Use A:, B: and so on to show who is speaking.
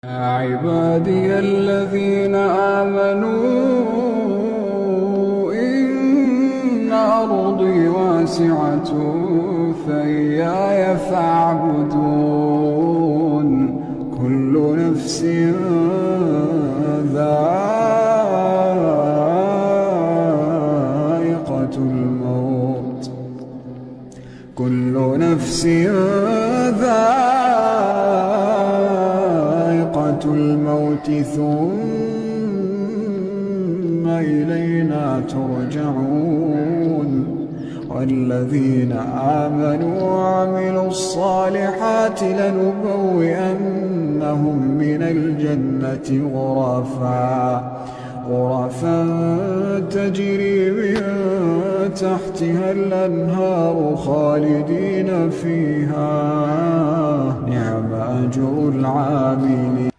A: يا عبادي الذين آمنوا إن أرضي واسعة فإياي فاعبدون كل نفس ذائقة الموت كل نفس ذائقة الموت ثم إلينا ترجعون والذين آمنوا وعملوا الصالحات لنبوئنهم من الجنة غرفا تجري من تحتها الأنهار خالدين فيها نعم أجر العاملين.